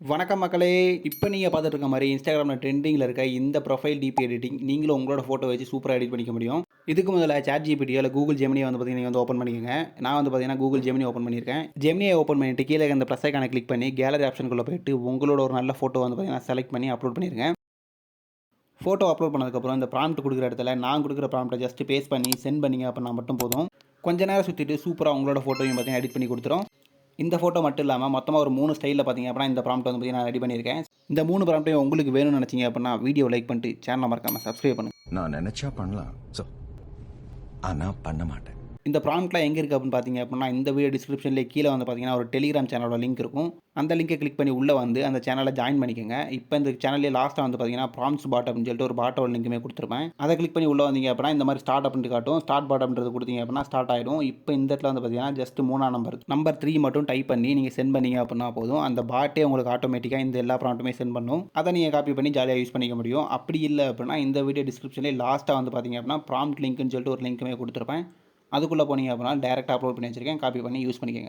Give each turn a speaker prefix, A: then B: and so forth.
A: வணக்கம் மக்களே! இப்ப நீங்க பார்த்துட்டு இருக்க மாரி Instagramல ட்ரெண்டிங்ல இருக்க இந்த ப்ரொஃபைல் டிபி எடிட்டிங் நீங்களும் உங்களோட ஃபோட்டோ வச்சு சூப்பரா எடிட் பண்ணிக்க முடியும். இதுக்கு முதல்ல ChatGPT இல்ல Google Gemini வந்து பார்த்தீங்கன்னா, நீங்க வந்து ஓப்பன் பண்ணிக்கங்க. நான் வந்து பார்த்தீங்கன்னா, Google Gemini ஓப்பன் பண்ணியிருக்கேன். Geminiய ஓப்பன் பண்ணிட்டு கீழ இருக்க இந்த ப்ளஸ் ஐகான கிளிக் பண்ணி கேலரி ஆப்ஷனுக்குள்ள போயிட்டு உங்களோட ஒரு நல்ல ஃபோட்டோ வந்து பார்த்தீங்கன்னா, செலக்ட் பண்ணி அப்லோட் பண்ணிருங்க. ஃபோட்டோ அப்லோட் பண்ணதுக்கப்புறம் இந்த ப்ராம்ப்ட் குடுக்குற இடத்துல நான் குடுக்குற ப்ராம்ப்ட்ட ஜஸ்ட் பேஸ்ட் பண்ணி சென்ட் பண்ணீங்க அப்டின்னா மட்டும் போதும். கொஞ்ச நேரம் சுத்திட்டு சூப்பரா உங்களோட ஃபோட்டோவையும் பார்த்தீங்கன்னா, எடிட் பண்ணி குடுத்துரும். இந்த ஃபோட்டோ மட்டும் இல்லாம மொத்தமா ஒரு 3 ஸ்டைல்ல பார்த்தீங்க அப்படின்னா, இந்த ப்ராம்ப்ட் வந்து பார்த்தீங்கன்னா, நான் ரெடி பண்ணியிருக்கேன். இந்த 3 ப்ராம்ப்ட்டையும் உங்களுக்கு வேணும்னு நினைச்சீங்க அப்படின்னா, வீடியோ லைக் பண்ணிட்டு சேனலை மறக்காம சப்ஸ்கிரைப் பண்ணுங்க.
B: நான் நினைச்சா பண்ணலாம். ஆனா பண்ண மாட்டேன்.
A: இந்த ப்ராம்ப்ட்லாம் எங்க இருக்கு அப்படின்னு பார்த்தீங்க அப்படின்னா, இந்த வீடியோ டிஸ்கிரிப்ஷன்லேயே கீழ வந்து பார்த்தீங்கன்னா, ஒரு டெலிகிராம் சேனலோட லிங்க் இருக்கும். அந்த லிங்கை கிளிக் பண்ணி உள்ள வந்து அந்த சேனலை ஜாயின் பண்ணிக்கங்க. இப்போ இந்த சேனல்லே லாஸ்ட்டா வந்து பார்த்தீங்கன்னா, ப்ராம்ப்ட்ஸ் பாட் அப்படின்னு சொல்லிட்டு ஒரு பாட்டோட லிங்க்குமே குடுத்துருப்பேன். அதை கிளிக் பண்ணி உள்ள வந்தீங்க அப்படின்னா, இந்த மாதிரி ஸ்டார்ட் அப்படின்ட்டு காட்டும். ஸ்டார்ட் பாட் அப்படின்றது குடுத்தீங்க அப்படின்னா, ஸ்டார்ட் ஆயிடும். இப்போ இந்த இடத்துல வந்து பார்த்தீங்கன்னா, ஜஸ்ட் 3ஆம் நம்பர் 3 மட்டும் டைப் பண்ணி நீங்க சென்ட் பண்ணீங்க அப்படின்னா போதும். அந்த பாட்டே உங்களுக்கு ஆட்டோமேட்டிக்கா இந்த எல்லா ப்ராம்ப்ட்டுமே சென்ட் பண்ணும். அதை நீங்க காப்பி பண்ணி ஜாலியா யூஸ் பண்ணிக்க முடியும். அப்படி இல்ல அப்படின்னா, இந்த வீடியோ டிஸ்கிரிப்ஷன்லேயே லாஸ்ட்டா வந்து பார்த்தீங்க அப்படின்னா, ப்ராம்ப்ட் லிங்க்னு சொல்லிட்டு ஒரு லிங்க்குமே குடுத்துருப்பேன். அதுக்குள்ள போனீங்க அப்படின்னா, டைரக்ட்டா அப்லோட் பண்ணி வச்சிருக்கேன். காப்பி பண்ணி யூஸ் பண்ணிக்கங்க.